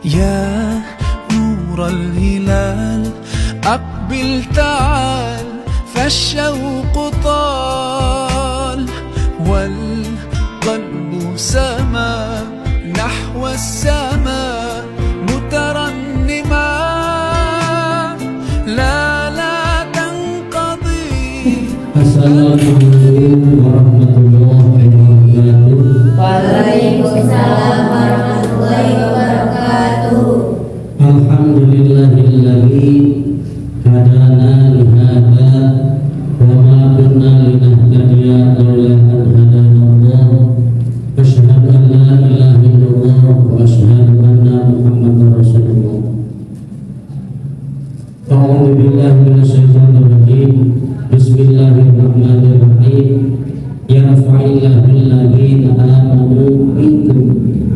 يا نور الهلال أقبل تعال فالشوق طال والقلب سما نحو السماء مترنما لا تنقضي. Assalamualaikum warahmatullahi wabarakatuh. Waalaikumsalam warahmatullahi wabarakatuh. Alhamdulillahilladzi hadana li hadza wa ma kunna linahtadiya laula an hadana Allah. Asyhadu an la ilaha illallah wa asyhadu anna Muhammadar Rasulullah. A'udzu billahi minasyaitonir rajim. Bismillahirrahmanirrahim. Yarfa'illahu alladhina amanu minkum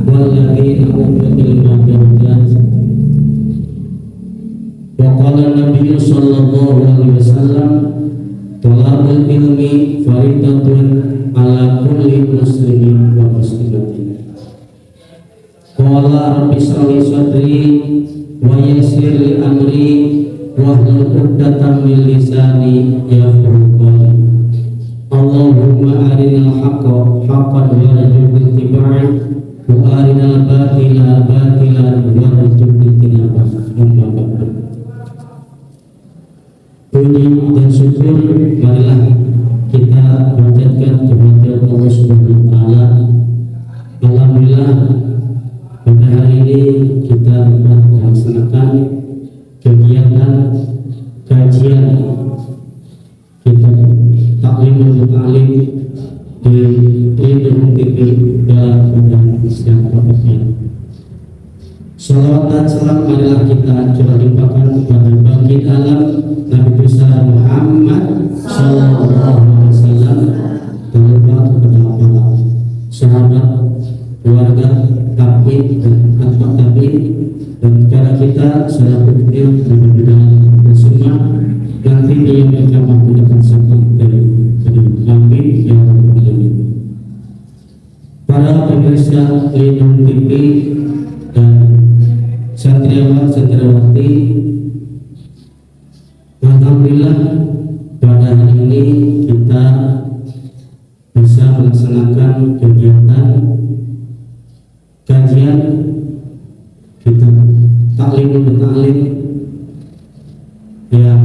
walladhina utul ilma darajat. Wa qala an-nabiy sallallahu alaihi wasallam talabul ilmi faridatun ala kulli muslimin wa muslimatin. Qala rabbi shrah li sadri wa yassir li amri wahlul 'uqdatam min lisani yafqahu qawli. Allahumma arinal haqqa haqqan warzuqna ittiba'ah wa arinal batila batilan warzuqna ijtinabah. Amma ba'du. Puji dan syukur marilah kita panjatkan kepada Allah Subhanahu wa taala. Alhamdulillah pada hari ini kita dapat melaksanakan kegiatan kajian kitab Taklimul Ta'lim di Lindung TV dalam keadaan siang waktunya. Salawat dan salam marilah kita curahkan kepada baginda alam Nabi besar Muhammad sallallahu alaihi wasallam, terlebih kepada para sahabat, keluarga, tabi'in dan atba'ut tabi'in, dan kepada kita selaku ilmu mudah-mudahan bersama nanti yang mereka menggunakan sabda dari Nabi yang berkali. Para pemirsa Lindung TV dan satriawan satriawati, alhamdulillah pada hari ini kita bisa melaksanakan kegiatan kajian kitab Taklimul Ta'lim yang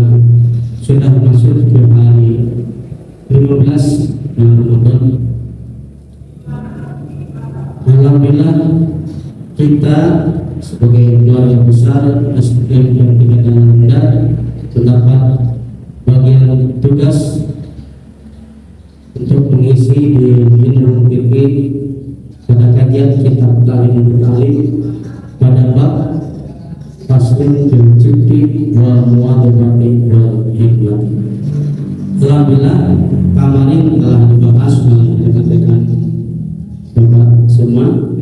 sudah masuk ke hari 15 bulan Ramadan. Alhamdulillah kita sebagai keluarga besar SDM yang 3 dan rendah terdapat bagian tugas untuk mengisi di Lindung TV pada kajian kitab Taklimul Ta'lim pada bab Faslun fil jiddi wal muwadhabati wal hikmati. Alhamdulillah kemarin telah dibahas oleh rekan-rekan Bapak semua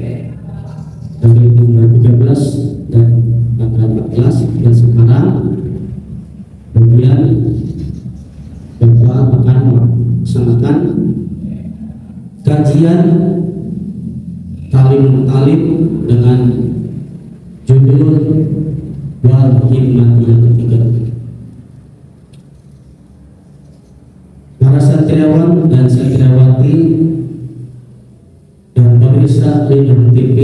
dari tanggal 13 dan tanggal 14, dan sekarang kemudian Bapak akan melaksanakan kajian Taklimul Ta'lim dengan judul wal hikmati yang ketiga. Para satriawan dan satriawati dan pemirsa Lindung TV,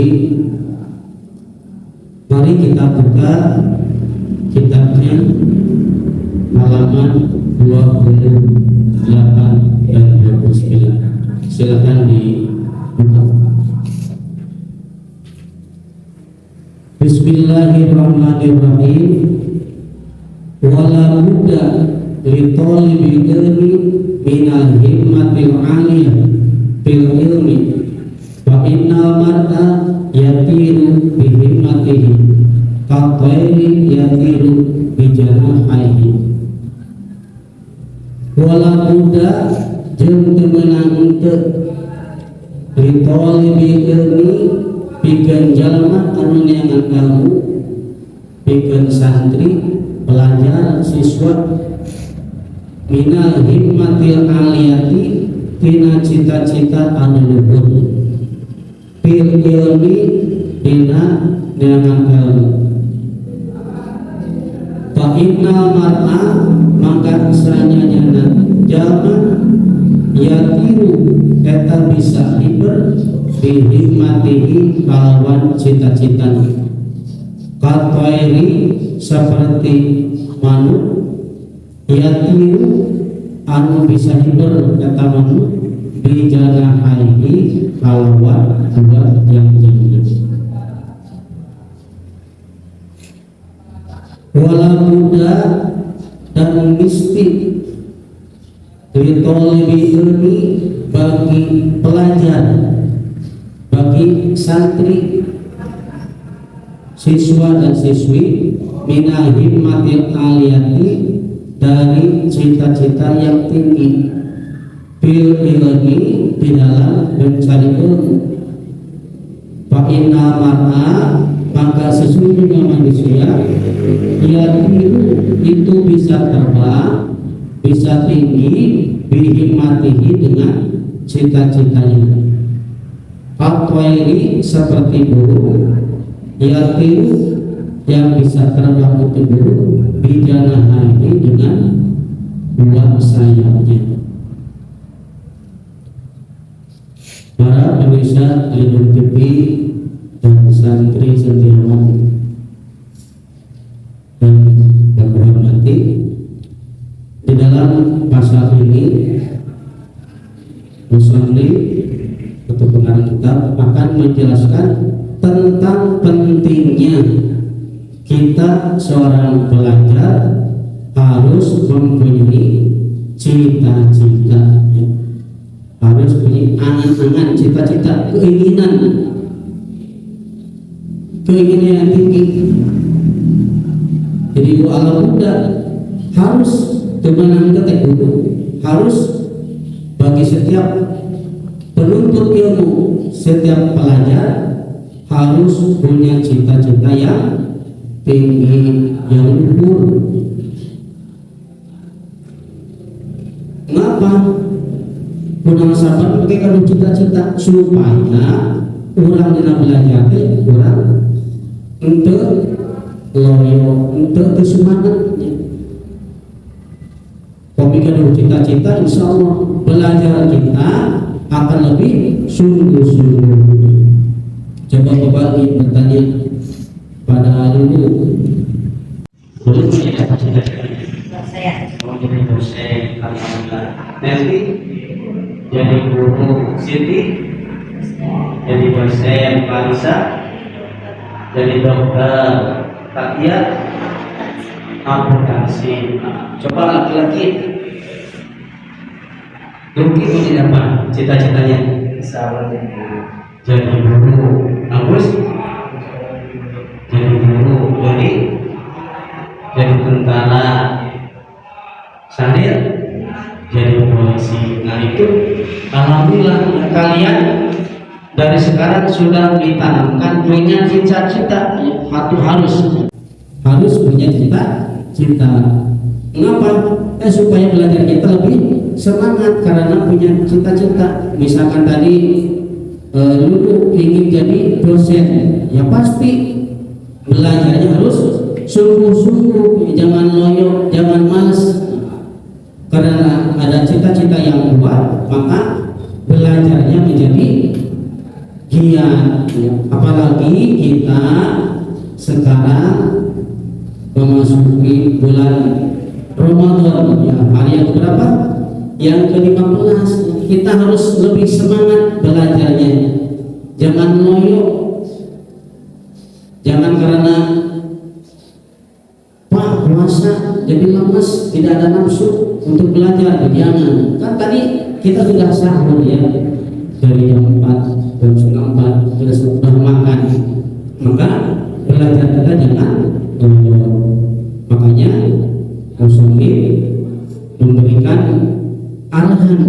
mari kita buka kitabnya halaman 28 dan 29. Silakan dibuka. Bismillahirrahmanirrahim. Wala budda li talibil ilmi minal himmatil 'aliyah fil ilmi wa innal mar'a yatiru bi himmatihi ka tayri yatiru bi janahihi. Wala budda jeung teu meunang teu li talibil ilmi pikeun jalma anu neangan ilmu, pikeun santri, pelajar, siswa, minal himmatil aliyati tina cita-cita anu luhur, fil ilmi tina dengan ilmu. Fa innal mar'a maka sananya jalma yatiru eta bisa hiber bihimatihi kalawan cita-citanya katairi seperti manuk yatiru anu bisa hiber eta manuk bijanahaihi kalawan dua janjinya wala buddha dan mistik litolibi ilmi bagi pelajar, bagi santri, siswa dan siswi minal himmatil aliyati dari cita-cita yang tinggi bil ilmi di dalam mencari ilmu. Fa inna mar'a maka sesungguhnya manusia itu bisa terbang, bisa tinggi bihimatihi dengan cita-citanya. Fatwairi seperti burung yatiru yang bisa terbang itu burung bijanahaihi dengan dua sayapnya. Para pemirsa Lidung TV dan santri setiawan yang berhormati, di dalam pasal ini Muslim atau pengarang kitab akan menjelaskan tentang pentingnya kita seorang pelajar harus mempunyai cita-cita, harus punya angan-angan, cita-cita, keinginan yang tinggi. Jadi ala Buddha harus kemenangan ketek dulu, harus bagi setiap penuntut ilmu, setiap pelajar harus punya cita-cita yang tinggi, yang luhur. Mengapa? Punang sahabat pakai kalau cita-cita supaya orang dalam belajar orang untuk loyo, untuk kesemangat. Pemikiran cita-cita, insya Allah belajar kita akan lebih sungguh-sungguh. Coba kembali bertanya pada dulu. Boleh punya cita-cita? Saya. Mau jadi dosen, alhamdulillah. Nanti jadi guru, Siti jadi dosen, Marisa jadi dokter, Takia amputasi. Coba laki-laki Luki ini apa cita-citanya? Jadi guru. Agus jadi guru, jadi tentara. Sandir jadi polisi. Nah itu alhamdulillah kalian dari sekarang sudah ditanamkan punya cita-cita. Harus punya cita-cita. Mengapa? Supaya belajar kita lebih semangat karena punya cita-cita. Misalkan tadi dulu ingin jadi dosen, ya pasti belajarnya harus sungguh-sungguh, jangan loyo, jangan malas. Karena ada cita-cita yang kuat, maka belajarnya menjadi giat. Apalagi kita sekarang memasuki bulan Ramadan, ya, hari yang berapa? Yang ke-15. Kita harus lebih semangat belajarnya. Jangan loyo. Jangan karena Pak puasa jadi lemes, tidak ada nafsu untuk belajar. Jangan. Kan tadi kita sudah sahur ya. Dari jam 4, jam 4 kita sudah makan. Maka belajar kita jangan loyo. Makanya Muslim memberikan arahan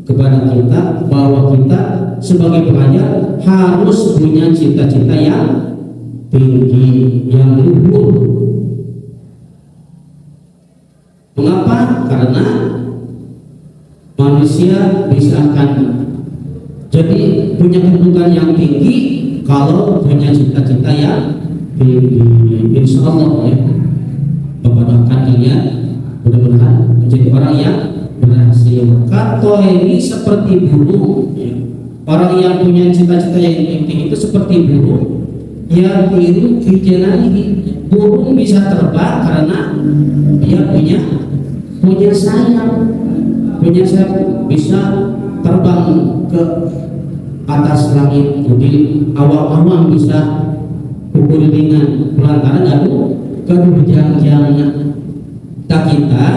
kepada kita bahwa kita sebagai pelajar harus punya cita-cita yang tinggi, yang luhur. Mengapa? Karena manusia bisa akan jadi punya kedudukan yang tinggi kalau punya cita-cita yang tinggi. Insya Allah ya, Bapak doakan kalian mudah-mudahan menjadi orang yang berhasil. Kato ini seperti burung ya. Orang yang punya cita-cita yang tinggi itu seperti burung yang tiru bijanani. Burung bisa terbang karena dia punya sayap, bisa terbang ke atas langit. Jadi awang-awang bisa ukur dengan pelantaran kedua jangan kita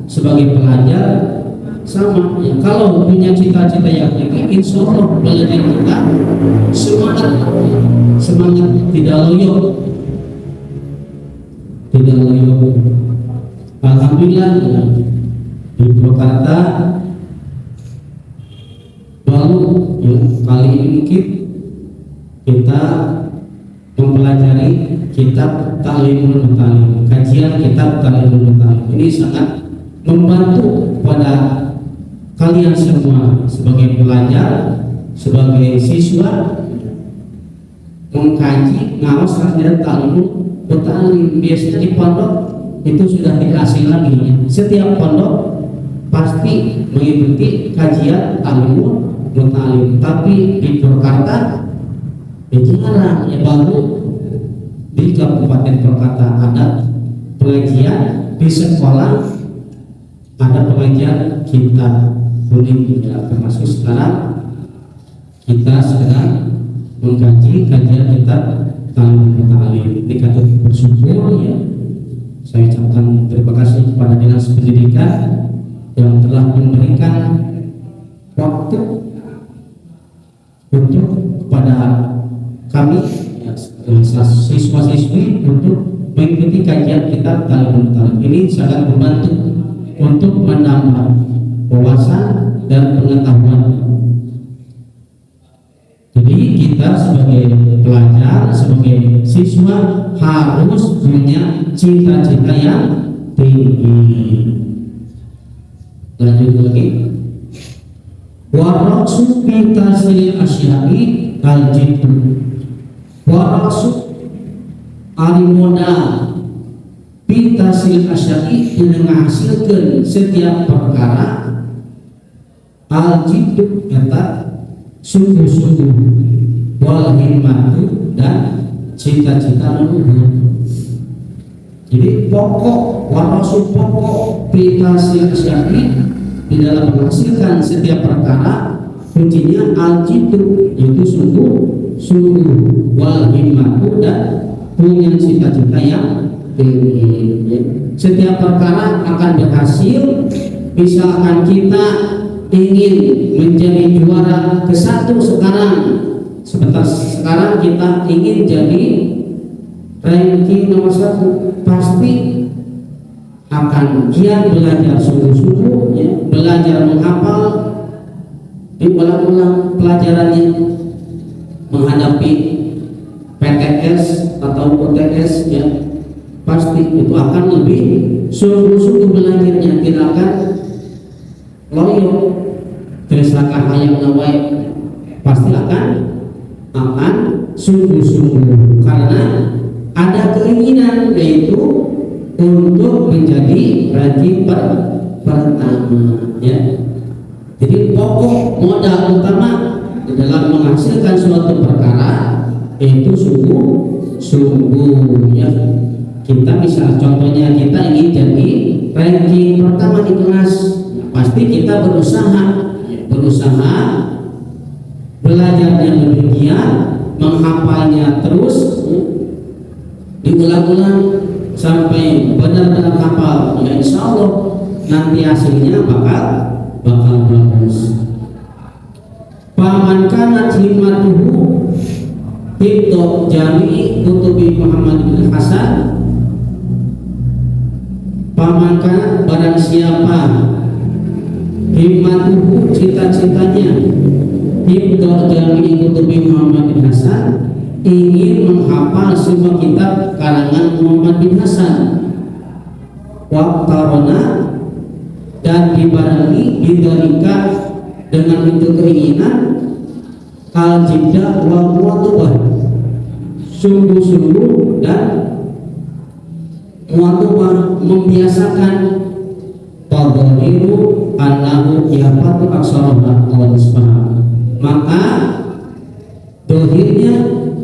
sebagai pelajar sama ya. Kalau punya cita-cita yang tinggi, insya Allah belajar kita semangat tidak loyo. Alhamdulillah ya, di Purwakarta baru ya, kali ini kita mempelajari kitab Ta'limul Mutalim, kajian kitab Ta'limul Mutalim. Ini sangat membantu pada kalian semua sebagai pelajar, sebagai siswa mengkaji ngawas kajian Ta'limul Mutalim. Biasanya di pondok itu sudah dikasih lagi ya. Setiap pondok pasti mengikuti kajian Ta'limul Mutalim, tapi di Purwakarta jarang ya, baru di Kabupaten Purwakarta ada pengajian di sekolah, ada pengajian kita kuning ya, termasuk sekarang kita sedang mengkaji kajian kitab Ta'limul Mutalim. Dikatakan bersyukur ya, saya ucapkan terima kasih kepada Dinas Pendidikan yang telah memberikan waktu untuk kepada kami ya, siswa-siswi untuk mengikuti kajian kitab Ta'limul Mutalim. Ini sangat membantu untuk menambah wawasan dan pengetahuan. Jadi kita sebagai pelajar, sebagai siswa harus punya cita-cita yang tinggi. Lanjut lagi. Waraksu bitasil asyai al-jiddu. Waraksu alimoda bitasil asyai yang menghasilkan setiap perkara al-jiddu kata sungguh-sungguh, wal himmatu dan cita-cita luhur. Jadi pokok warasul pokok bitasil asyai di dalam menghasilkan setiap perkara kuncinya al-jiddu, yaitu sungguh, wal himmatu dan punya cita-cita yang tinggi. Setiap perkara akan berhasil misalkan kita ingin menjadi juara ke-1 sekarang, sekarang kita ingin jadi ranking nomor 1, pasti akan giat belajar sungguh-sungguh ya, belajar menghafal, diulang-ulang pelajarannya, menghadapi PTS atau UTS ya, pasti itu akan lebih sungguh-sungguh belajarnya, tidak akan loyo tersangka hayang nawai, pasti akan sungguh-sungguh karena ada keinginan yaitu untuk menjadi ranking pertama ya. Jadi pokok modal utama dalam menghasilkan suatu perkara yaitu sungguh ya. Kita misal contohnya kita ingin jadi ranking pertama di kelas, pasti kita berusaha belajarnya lebih giat, menghafalnya terus, diulang-ulang sampai benar-benar hafal ya, insya Allah nanti hasilnya bakal bagus. Paman kana himmatuhu hibdu jami'i kutubi Muhammad bin Hasan. Paman kana barang siapa himmatuhu cita-citanya hibdu jami'i kutubi Muhammad bin Hasan, ingin menghafal semua kitab karangan Muhammad bin Hasan, waqtarona dan dibarengi bidzalika dengan itu keinginan al-jiddah wal muwatubah, sungguh-sungguh dan muwatubah, membiasakan tadhiru annahu yafatu aksarah Allah subhanahu. Maka dohirnya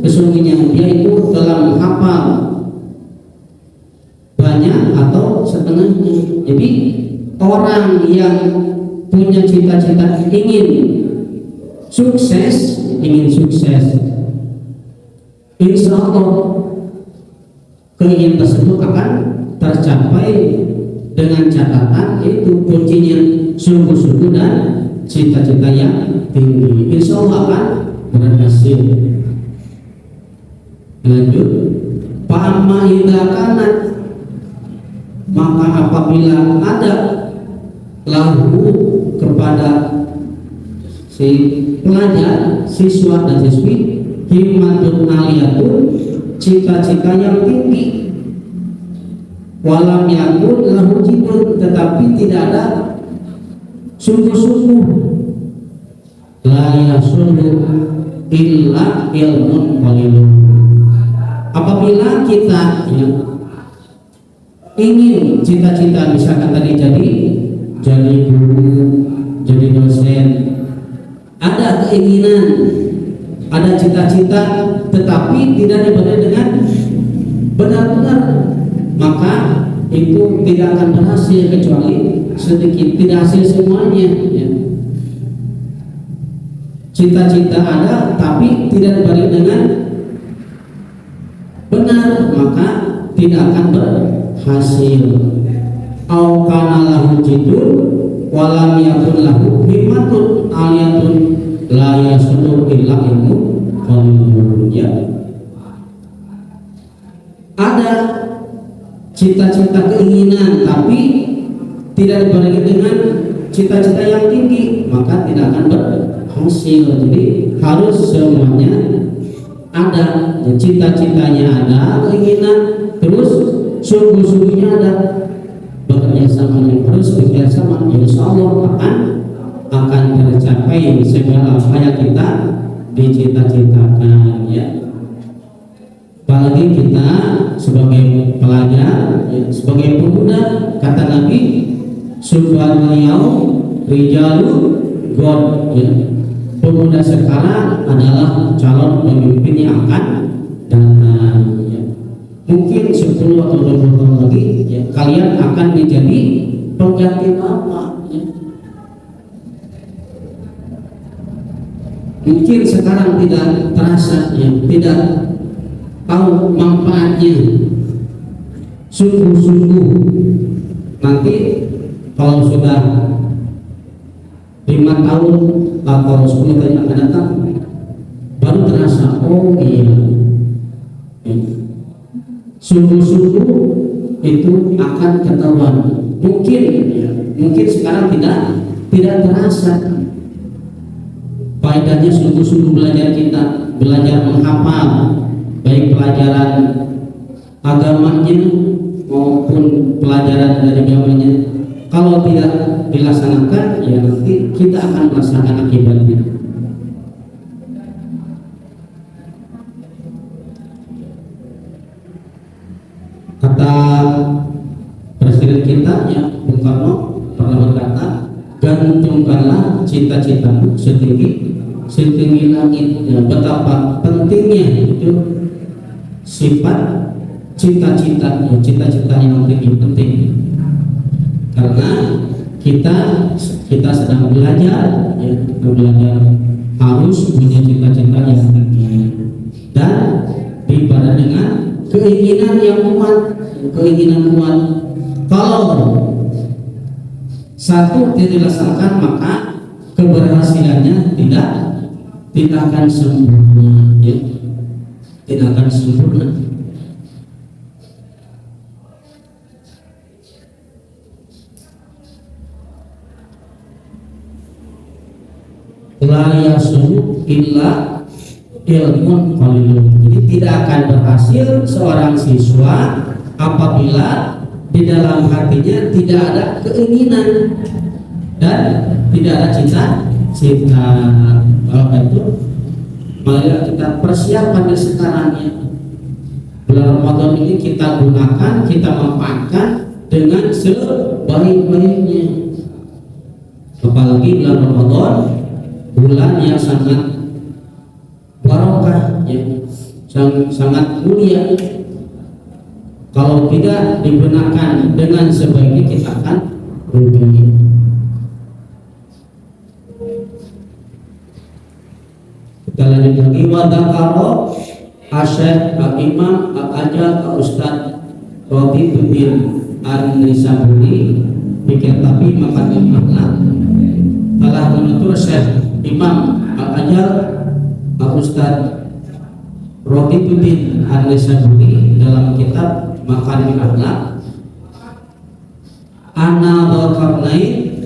sesungguhnya dia itu telah menghafal banyak atau setengahnya. Jadi orang yang punya cita-cita ingin sukses, insya Allah keinginan tersebut akan tercapai dengan catatan itu kuncinya sungguh-sungguh dan cita-cita yang tinggi, insya Allah akan berhasil. Lanjut, pama idza kanat, maka apabila ada lahu kepada si pelajar, siswa dan siswi, himmatun aliyatun, cita-cita yang tinggi, walam yakun lahu jidun, tetapi tidak ada sungguh-sungguh, la yasulu illa ilmun qalilun. Apabila kita ingin cita-cita, misalkan tadi jadi guru, jadi dosen, ada keinginan, ada cita-cita, tetapi tidak dibarengi dengan benar-benar, maka itu tidak akan berhasil kecuali sedikit, tidak hasil semuanya. Cita-cita ada tapi tidak dibarengi dengan benar, maka tidak akan berhasil. Au kana lahu jidun walam yakun lahu himmatun aliyatun la yasulu illa ilmu qalilun. Ya, ada cita-cita keinginan tapi tidak dibarengi dengan cita-cita yang tinggi, maka tidak akan berhasil. Jadi harus semuanya ada, cita-citanya ada, keinginan, terus sungguh-sungguhnya ada, bekerja sama, yang harus bekerja sama, insya Allah akan tercapai segala apa yang kita dicita-citakan. Ya, apalagi kita sebagai pelajar, ya, sebagai pemuda, kata Nabi, subhanallah rijalu god, ya, pemuda sekarang adalah calon pemimpin yang akan datang. Ya. Mungkin 10 atau 20 tahun lagi, ya, kalian akan menjadi pengganti bapak. Ya. Mungkin sekarang tidak terasa, ya, tidak tahu manfaatnya. Sungguh-sungguh nanti kalau sudah 5 tahun atau 10 tahun akan datang, baru terasa, oh iya, sungguh-sungguh itu akan ketahuan. Mungkin sekarang tidak terasa faedahnya sungguh-sungguh belajar, kita belajar menghafal, baik pelajaran agamanya maupun pelajaran dari agamanya. Kalau tidak dilaksanakan, ya nanti kita akan merasakan akibatnya. Kata presiden kita, ya, Bung Karno pernah berkata, gantungkanlah cita-citamu setinggi langit. Ya, betapa pentingnya itu sifat cita-cita, ya, cita-cita yang penting. Karena kita sedang belajar, ya, harus punya cita-cita yang tinggi dan dibarengi dengan keinginan yang kuat. Kalau satu tidak dilaksanakan, maka keberhasilannya tidak akan sempurna, ya, tidak akan sempurna. La yasulu illa ilmun qalilun. Jadi tidak akan berhasil seorang siswa apabila di dalam hatinya tidak ada keinginan dan tidak ada cita-cita. Itu Marilah kita persiapkan dari sekarang ya. Bulan Ramadan ini kita gunakan, kita manfaatkan dengan sebaik-baiknya. Apalagi bulan Ramadan, bulan yang sangat barokah ya, sangat mulia. Kalau tidak digunakan dengan sebaiknya kita akan rugi. Kita lanjut lagi. Wadakaro Asyik Imam Al-Ajal Ustaz Rodibuddin An-Nisaburi pikir tapi makan makna telah menutur Syekh Imam Al-Ajal Ustaz Rodibuddin An-Nisaburi dalam kitab Makarim Akhlak Ana Dzulqarnain,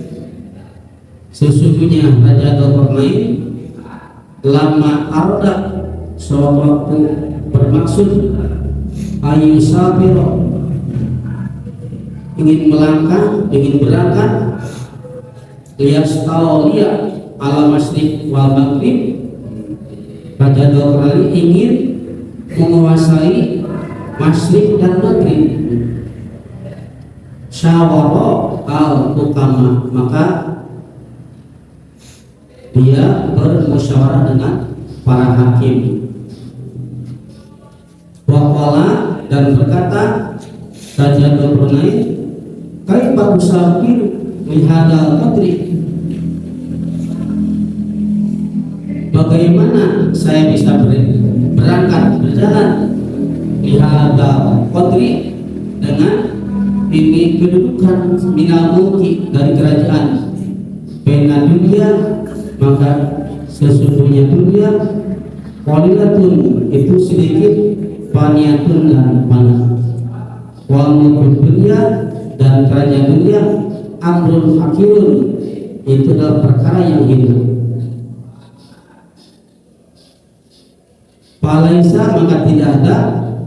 sesungguhnya Raja Dzulqarnain lama arda sewaktu bermaksud ayu sabiro ingin melangkah, ingin berangkat liyastauliya ala masrik wal maghrib. Raja Dzulqarnain ingin menguasai masrik dan maghrib. Syawara al-hukama, maka dia bermusyawarah dengan para hakim. Waqala, dan berkata Raja Dzulqarnain, kaifa usafir lihadal qadri, bagaimana saya bisa berangkat berjalan lihadal qadri dengan ini kedudukan minal mulki dari kerajaan bena dunia, maka sesungguhnya dunia qalilatun itu sedikit, faniyatun dan panas. Wal mulku dunia, dan kerajaan dunia amrun hakirun, itu adalah perkara yang hilang. Falaisa, maka tidak ada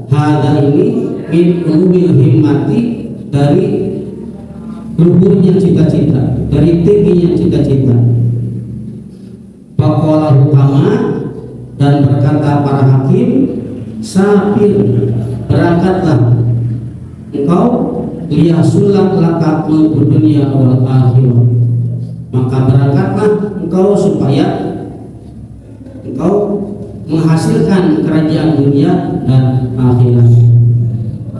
hada ini min ulubil himmati, dari luhurnya cita-cita, dari tingginya cita-cita. Faqala hukama, dan berkata para hakim, safir, berangkatlah engkau liyasulak laka mulku dunia wal akhirah, maka berangkatlah engkau supaya engkau menghasilkan kerajaan dunia dan akhirat.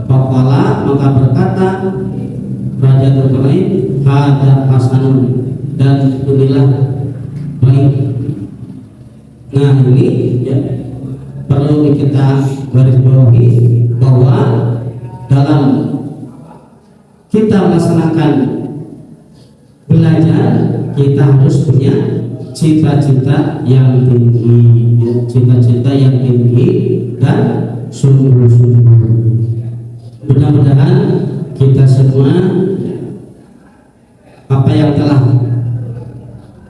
Faqala, maka berkata Raja Dzulqarnain, hada hasanun, dan inilah baik. Nah ini ya, perlu kita garis bawahi bahwa dalam kita melaksanakan belajar kita harus punya cita-cita yang tinggi, ya, cita-cita yang tinggi dan sungguh-sungguh. Mudah-mudahan kita semua apa yang telah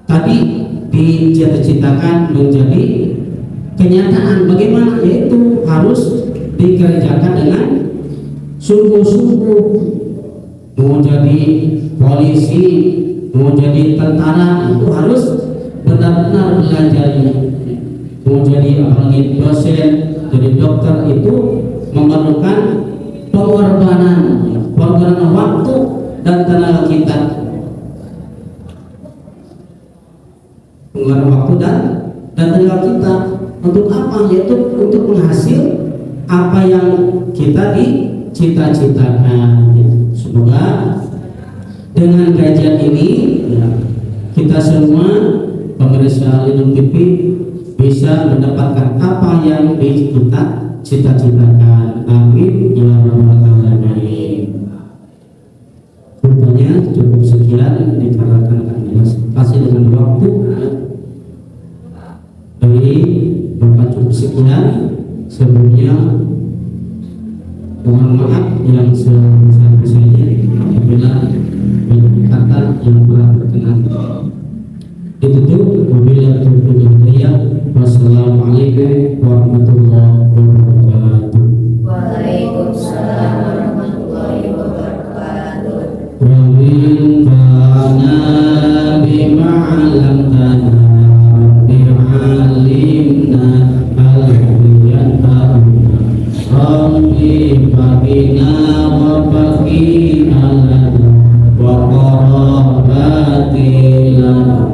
tadi dicita-citakan menjadi kenyataan. Bagaimana? Yaitu harus dikerjakan dengan sungguh-sungguh. Mau jadi polisi, mau jadi tentara, itu harus benar-benar belajarnya. Mau jadi apalagi dosen, jadi dokter, itu memerlukan pengorbanan waktu dan tenaga kita. Pengorbanan waktu dan tenaga kita untuk apa? Yaitu untuk menghasil apa yang kita dicita-citakan. Semoga dengan kajian ini ya, kita semua pemirsa Lidung TV bisa mendapatkan apa yang kita cita-citakan. Amin ya rabbal alamin. Rupanya cukup sekian dikarenakan kasih dengan waktu ya. Dari Bapak cukup sekian. Sebelumnya mohon maaf yang sebesar-besarnya apabila banyak kata yang kurang berkenan. Ditutup wabillahi taufiq wal hidayah. Wassalamualaikum warahmatullahi wabarakatuh. Waalaikumsalam warahmatullahi wabarakatuh. Wa min kana bima 'allamtana bi'alimna fakina wa fakina lana wa qarabatina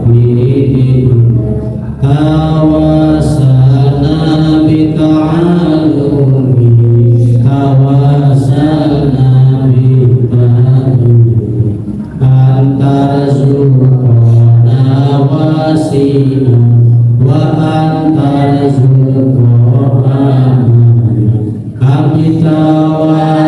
bidin tawassalna bita'alumi tawassalna bita'alumi antar zulkona wasina wa antar zulkona kami tawassalna